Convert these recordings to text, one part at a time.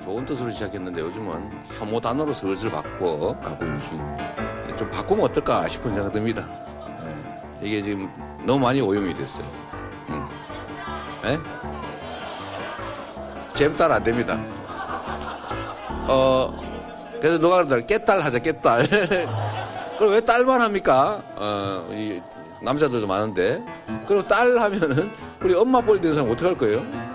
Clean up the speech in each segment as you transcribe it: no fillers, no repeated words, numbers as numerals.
좋은 뜻으로 시작했는데 요즘은 혐오 단어로 슬슬 바꿔 가고 있는 중입니다. 좀 바꾸면 어떨까 싶은 생각이 듭니다. 이게 지금 너무 많이 오염이 됐어요. 예? 잼딸 안 됩니다. 그래서 누가 그러더라, 깨딸 하자, 깨딸. 그럼 왜 딸만 합니까? 이 남자들도 많은데. 그리고 딸 하면은 우리 엄마 뻘 되는 사람 어떡할 거예요?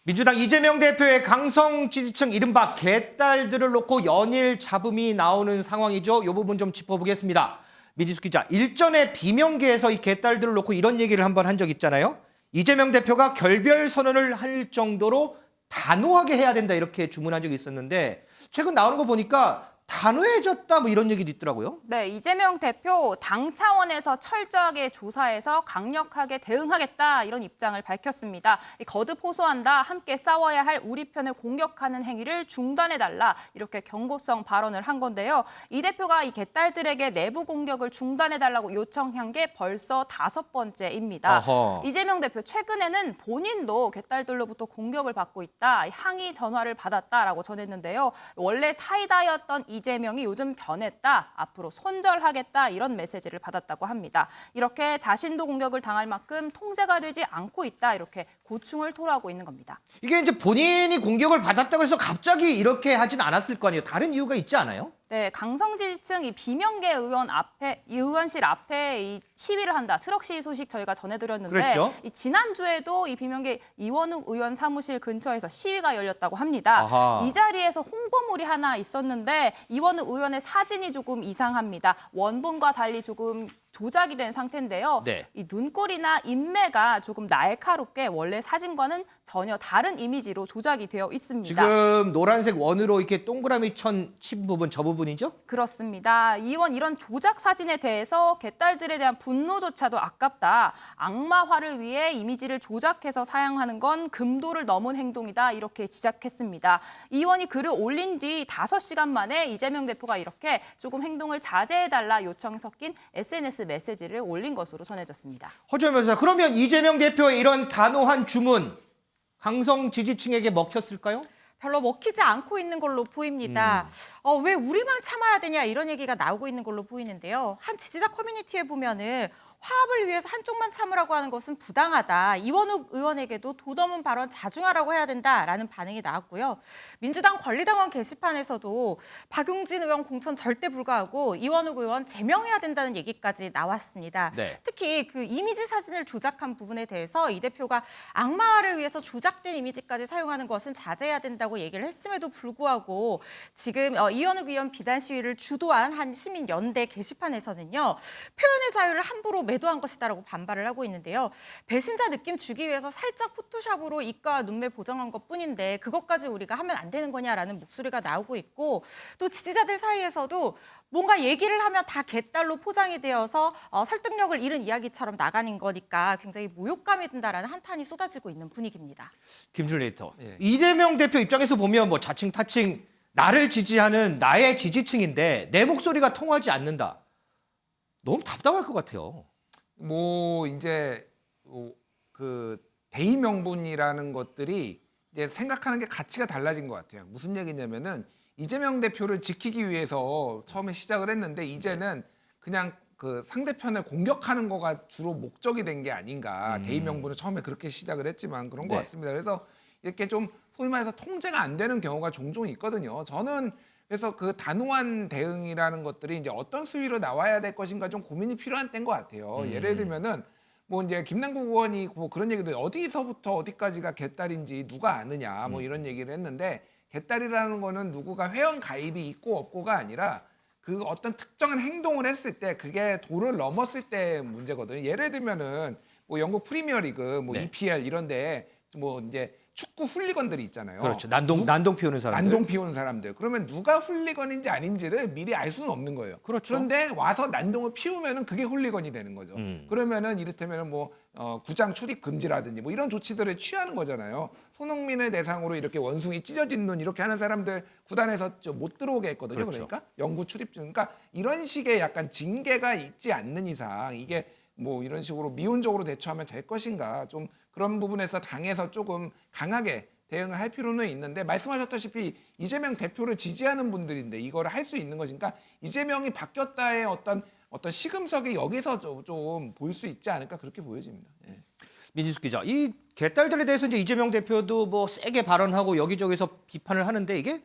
민주당 이재명 대표의 강성 지지층 이른바 개딸들을 놓고 연일 잡음이 나오는 상황이죠. 이 부분 좀 짚어보겠습니다. 미지수 기자, 일전에 비명계에서 이 개딸들을 놓고 이런 얘기를 한번 한 적 있잖아요. 이재명 대표가 결별 선언을 할 정도로 단호하게 해야 된다 이렇게 주문한 적이 있었는데 최근 나오는 거 보니까 단호해졌다 뭐 이런 얘기도 있더라고요. 네, 이재명 대표 당 차원에서 철저하게 조사해서 강력하게 대응하겠다 이런 입장을 밝혔습니다. 거듭 호소한다, 함께 싸워야 할 우리 편을 공격하는 행위를 중단해달라 이렇게 경고성 발언을 한 건데요. 이 대표가 이 개딸들에게 내부 공격을 중단해달라고 요청한 게 벌써 5번째입니다. 어허. 이재명 대표 최근에는 본인도 개딸들로부터 공격을 받고 있다, 항의 전화를 받았다라고 전했는데요. 원래 사이다였던 이재명이 요즘 변했다, 앞으로 손절하겠다 이런 메시지를 받았다고 합니다. 이렇게 자신도 공격을 당할 만큼 통제가 되지 않고 있다 이렇게 고충을 토로하고 있는 겁니다. 이게 이제 본인이 공격을 받았다고 해서 갑자기 이렇게 하진 않았을 거 아니에요. 다른 이유가 있지 않아요? 네, 강성 지지층 이 비명계 의원 앞에 이 의원실 앞에 이 시위를 한다. 트럭 시위 소식 저희가 전해드렸는데 그랬죠. 이 지난주에도 이 비명계 이원욱 의원 사무실 근처에서 시위가 열렸다고 합니다. 아하. 이 자리에서 홍보물이 하나 있었는데 이원욱 의원의 사진이 조금 이상합니다. 원본과 달리 조금 조작이 된 상태인데요. 네. 이 눈꼬리나 인매가 조금 날카롭게 원래 사진과는 전혀 다른 이미지로 조작이 되어 있습니다. 지금 노란색 원으로 이렇게 동그라미 친 부분 저 부분이죠? 그렇습니다. 이원 이런 조작 사진에 대해서 개딸들에 대한 분노조차도 아깝다. 악마화를 위해 이미지를 조작해서 사용하는 건 금도를 넘은 행동이다. 이렇게 지적했습니다. 이원이 글을 올린 뒤 5시간 만에 이재명 대표가 이렇게 조금 행동을 자제해달라 요청이 섞인 SNS 메시지를 올린 것으로 전해졌습니다. 허주현 변호사, 그러면 이재명 대표의 이런 단호한 주문 강성 지지층에게 먹혔을까요? 별로 먹히지 않고 있는 걸로 보입니다. 왜 우리만 참아야 되냐 이런 얘기가 나오고 있는 걸로 보이는데요. 한 지지자 커뮤니티에 보면은 화합을 위해서 한쪽만 참으라고 하는 것은 부당하다. 이원욱 의원에게도 도 넘은 발언 자중하라고 해야 된다라는 반응이 나왔고요. 민주당 권리당원 게시판에서도 박용진 의원 공천 절대 불가하고 이원욱 의원 제명해야 된다는 얘기까지 나왔습니다. 네. 특히 그 이미지 사진을 조작한 부분에 대해서 이 대표가 악마화를 위해서 조작된 이미지까지 사용하는 것은 자제해야 된다고 얘기를 했음에도 불구하고 지금 이원욱 의원 비단 시위를 주도한 한 시민연대 게시판에서는요. 표현의 자유를 함부로 매도한 것이다라고 반발을 하고 있는데요. 배신자 느낌 주기 위해서 살짝 포토샵으로 입과 눈매 보정한 것뿐인데 그것까지 우리가 하면 안 되는 거냐라는 목소리가 나오고 있고 또 지지자들 사이에서도 뭔가 얘기를 하면 다 개딸로 포장이 되어서 설득력을 잃은 이야기처럼 나가는 거니까 굉장히 모욕감이 든다라는 한탄이 쏟아지고 있는 분위기입니다. 김준일 에디터. 이재명 대표 입장에서 보면 뭐 자칭 타칭 나를 지지하는 나의 지지층인데 내 목소리가 통하지 않는다. 너무 답답할 것 같아요. 뭐 이제 그 대의 명분이라는 것들이 이제 생각하는 게 가치가 달라진 것 같아요. 무슨 얘기냐면은 이재명 대표를 지키기 위해서 처음에 시작을 했는데 이제는 그냥 그 상대편을 공격하는 거가 주로 목적이 된 게 아닌가. 대의 명분은 처음에 그렇게 시작을 했지만 그런 것 네. 같습니다. 그래서 이렇게 좀 소위 말해서 통제가 안 되는 경우가 종종 있거든요. 저는 그래서 그 단호한 대응이라는 것들이 이제 어떤 수위로 나와야 될 것인가 좀 고민이 필요한 때인 것 같아요. 예를 들면은 뭐 이제 김남국 의원이 뭐 그런 얘기도 어디서부터 어디까지가 개딸인지 누가 아느냐 뭐 이런 얘기를 했는데 개딸이라는 거는 누구가 회원 가입이 있고 없고가 아니라 그 어떤 특정한 행동을 했을 때 그게 도를 넘었을 때 문제거든요. 예를 들면은 뭐 영국 프리미어리그 뭐 네. EPL 이런데 뭐 이제 축구 훌리건들이 있잖아요. 그렇죠. 난동 피우는 사람들. 난동 피우는 사람들. 그러면 누가 훌리건인지 아닌지를 미리 알 수는 없는 거예요. 그렇죠. 그런데 와서 난동을 피우면은 그게 훌리건이 되는 거죠. 그러면은 이를테면은 뭐 구장 출입 금지라든지 뭐 이런 조치들을 취하는 거잖아요. 손흥민을 대상으로 이렇게 원숭이 찢어진 눈 이렇게 하는 사람들 구단에서 못 들어오게 했거든요. 그렇죠. 그러니까 영구 출입증. 그러니까 이런 식의 약간 징계가 있지 않는 이상 이게 뭐 이런 식으로 미온적으로 대처하면 될 것인가 좀 그런 부분에서 당에서 조금 강하게 대응을 할 필요는 있는데 말씀하셨다시피 이재명 대표를 지지하는 분들인데 이거를 할 수 있는 것이니까 이재명이 바뀌었다의 어떤 시금석이 여기서 좀 보일 수 있지 않을까 그렇게 보여집니다. 예. 민지숙 기자, 이 개딸들에 대해서 이제 이재명 대표도 뭐 세게 발언하고 여기저기서 비판을 하는데 이게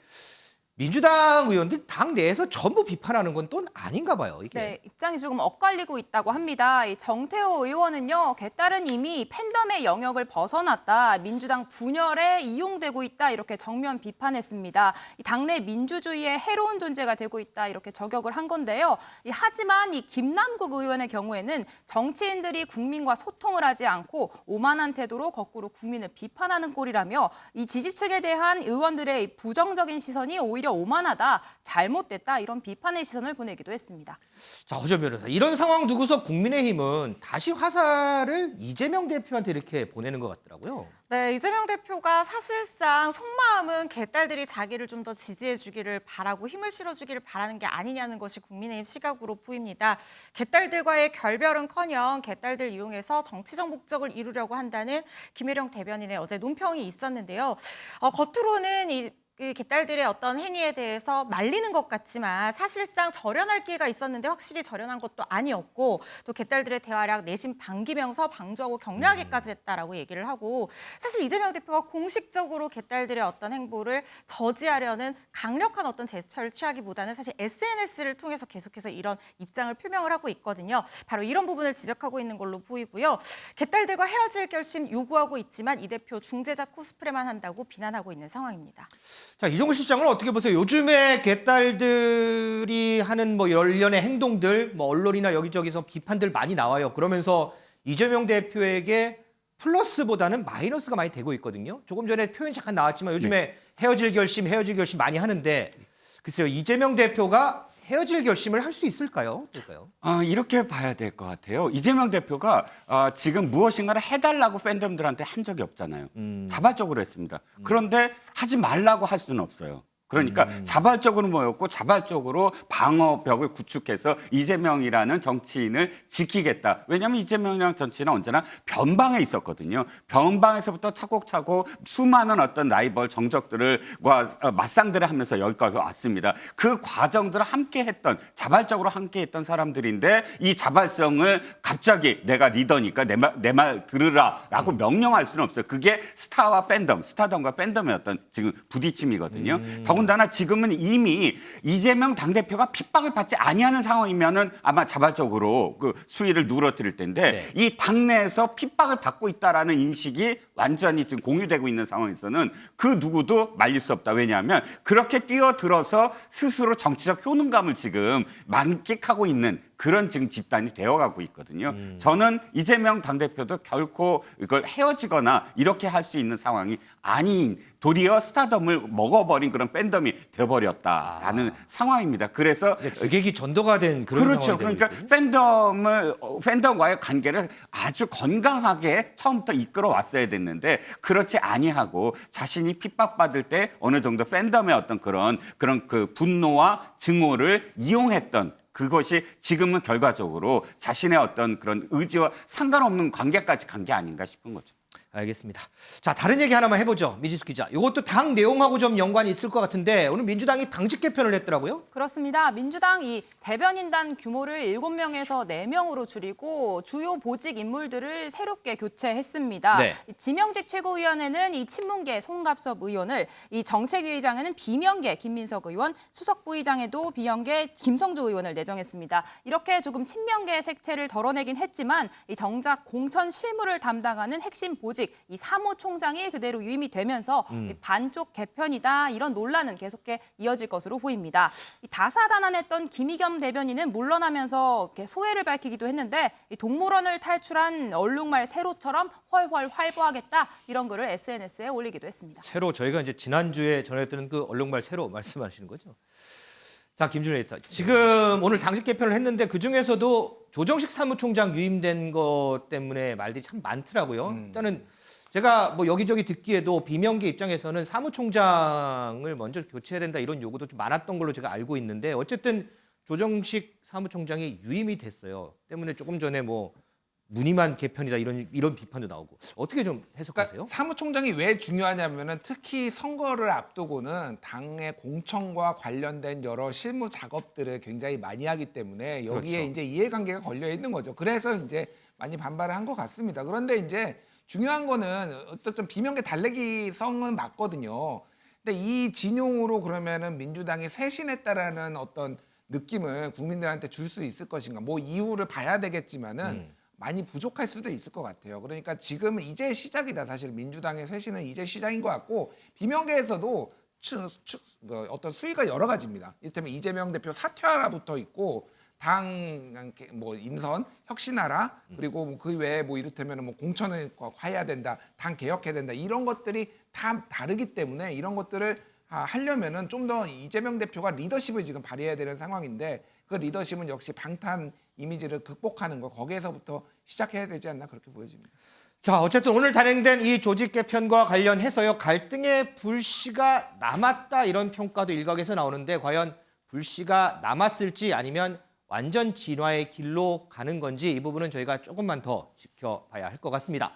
민주당 의원들 당 내에서 전부 비판하는 건 또 아닌가 봐요, 이게. 네, 입장이 조금 엇갈리고 있다고 합니다. 이 정태호 의원은요, 개딸은 이미 팬덤의 영역을 벗어났다. 민주당 분열에 이용되고 있다. 이렇게 정면 비판했습니다. 이 당내 민주주의의 해로운 존재가 되고 있다. 이렇게 저격을 한 건데요. 하지만 이 김남국 의원의 경우에는 정치인들이 국민과 소통을 하지 않고 오만한 태도로 거꾸로 국민을 비판하는 꼴이라며 이 지지층에 대한 의원들의 이 부정적인 시선이 오히려 오만하다, 잘못됐다 이런 비판의 시선을 보내기도 했습니다. 자, 허전 변호사, 이런 상황 두고서 국민의힘은 다시 화살을 이재명 대표한테 이렇게 보내는 것 같더라고요. 네, 이재명 대표가 사실상 속마음은 개딸들이 자기를 좀 더 지지해 주기를 바라고 힘을 실어주기를 바라는 게 아니냐는 것이 국민의힘 시각으로 보입니다. 개딸들과의 결별은커녕 개딸들 이용해서 정치적 목적을 이루려고 한다는 김혜령 대변인의 어제 논평이 있었는데요. 겉으로는 그 개딸들의 어떤 행위에 대해서 말리는 것 같지만 사실상 절연할 기회가 있었는데 확실히 절연한 것도 아니었고 또 개딸들의 대활약 내심 반기면서 방조하고 격려하기까지 했다라고 얘기를 하고 사실 이재명 대표가 공식적으로 개딸들의 어떤 행보를 저지하려는 강력한 어떤 제스처를 취하기보다는 사실 SNS를 통해서 계속해서 이런 입장을 표명을 하고 있거든요. 바로 이런 부분을 지적하고 있는 걸로 보이고요. 개딸들과 헤어질 결심 요구하고 있지만 이 대표 중재자 코스프레만 한다고 비난하고 있는 상황입니다. 자, 이종구 실장은 어떻게 보세요? 요즘에 개딸들이 하는 뭐 일련의 행동들, 뭐 언론이나 여기저기서 비판들 많이 나와요. 그러면서 이재명 대표에게 플러스보다는 마이너스가 많이 되고 있거든요. 조금 전에 표현 잠깐 나왔지만 요즘에 헤어질 결심 많이 하는데 글쎄요, 이재명 대표가 헤어질 결심을 할 수 있을까요? 어떨까요? 이렇게 봐야 될 것 같아요. 이재명 대표가 지금 무엇인가를 해달라고 팬덤들한테 한 적이 없잖아요. 자발적으로 했습니다. 그런데 하지 말라고 할 수는 없어요. 그러니까 자발적으로 모였고 자발적으로 방어벽을 구축해서 이재명이라는 정치인을 지키겠다. 왜냐하면 이재명이라는 정치인은 언제나 변방에 있었거든요. 변방에서부터 차곡차곡 수많은 어떤 라이벌 정적들과 맞상대를 하면서 여기까지 왔습니다. 그 과정들을 함께했던 자발적으로 함께했던 사람들인데 이 자발성을 갑자기 내가 리더니까 내 말 들으라라고 명령할 수는 없어요. 그게 스타와 팬덤, 스타덤과 팬덤의 어떤 지금 부딪힘이거든요. 더군다나 지금은 이미 이재명 당대표가 핍박을 받지 아니하는 상황이면은 아마 자발적으로 그 수위를 누그러뜨릴 텐데 이 당내에서 핍박을 받고 있다라는 인식이 완전히 지금 공유되고 있는 상황에서는 그 누구도 말릴 수 없다. 왜냐하면 그렇게 뛰어들어서 스스로 정치적 효능감을 지금 만끽하고 있는 그런 지금 집단이 되어가고 있거든요. 저는 이재명 당대표도 결코 이걸 헤어지거나 이렇게 할 수 있는 상황이 아닌 도리어 스타덤을 먹어버린 그런 팬덤이 되어버렸다라는 상황입니다. 그래서 주객이 전도가 된 그런 그렇죠. 상황이 그러니까 팬덤과의 관계를 아주 건강하게 처음부터 이끌어 왔어야 됐는데 그렇지 아니하고 자신이 핍박받을 때 어느 정도 팬덤의 어떤 그런 그 분노와 증오를 이용했던 그것이 지금은 결과적으로 자신의 어떤 그런 의지와 상관없는 관계까지 간 게 아닌가 싶은 거죠. 알겠습니다. 자, 다른 얘기 하나만 해보죠. 미지수 기자. 이것도 당 내용하고 좀 연관이 있을 것 같은데 오늘 민주당이 당직 개편을 했더라고요. 그렇습니다. 민주당이 대변인단 규모를 7명에서 4명으로 줄이고 주요 보직 인물들을 새롭게 교체했습니다. 네. 지명직 최고위원회는 이 친문계 송갑섭 의원을, 이 정책위의장에는 비명계 김민석 의원, 수석부의장에도 비명계 김성조 의원을 내정했습니다. 이렇게 조금 친명계 색채를 덜어내긴 했지만 이 정작 공천 실무를 담당하는 핵심 보직 이 사무총장이 그대로 유임이 되면서 이 반쪽 개편이다 이런 논란은 계속해 이어질 것으로 보입니다. 이 다사다난했던 김의겸 대변인은 물러나면서 이렇게 소회를 밝히기도 했는데 이 동물원을 탈출한 얼룩말 세로처럼 훨훨 활보하겠다 이런 글을 SNS에 올리기도 했습니다. 새로 저희가 이제 지난주에 전해드린 그 얼룩말 새로 말씀하시는 거죠? 자, 김준호 에디터. 지금 오늘 당직 개편을 했는데 그중에서도 조정식 사무총장 유임된 것 때문에 말들이 참 많더라고요. 일단은 제가 뭐 여기저기 듣기에도 비명계 입장에서는 사무총장을 먼저 교체해야 된다 이런 요구도 좀 많았던 걸로 제가 알고 있는데 어쨌든 조정식 사무총장이 유임이 됐어요. 때문에 조금 전에 뭐 무늬만 개편이다 이런 비판도 나오고 어떻게 좀 해석하세요? 그러니까 사무총장이 왜 중요하냐면은 특히 선거를 앞두고는 당의 공천과 관련된 여러 실무 작업들을 굉장히 많이 하기 때문에 여기에 그렇죠. 이제 이해관계가 걸려 있는 거죠. 그래서 이제 많이 반발을 한 것 같습니다. 그런데 이제 중요한 거는 어쨌든 비명계 달래기 성은 맞거든요. 근데 이 진용으로 그러면은 민주당이 쇄신했다라는 어떤 느낌을 국민들한테 줄 수 있을 것인가? 뭐 이유를 봐야 되겠지만은 많이 부족할 수도 있을 것 같아요. 그러니까 지금은 이제 시작이다. 사실 민주당의 쇄신은 이제 시작인 것 같고 비명계에서도 어떤 수위가 여러 가지입니다. 이를테면 이재명 대표 사퇴하라부터 있고 당 뭐 인선 혁신하라 그리고 그 외에 뭐 이를테면 뭐 공천을 해야 된다, 당 개혁해야 된다 이런 것들이 다 다르기 때문에 이런 것들을 하려면은 좀 더 이재명 대표가 리더십을 지금 발휘해야 되는 상황인데 그 리더십은 역시 방탄 이미지를 극복하는 거 거기에서부터 시작해야 되지 않나 그렇게 보여집니다. 자, 어쨌든 오늘 단행된 이 조직 개편과 관련해서요 갈등의 불씨가 남았다 이런 평가도 일각에서 나오는데 과연 불씨가 남았을지 아니면 완전 진화의 길로 가는 건지 이 부분은 저희가 조금만 더 지켜봐야 할 것 같습니다.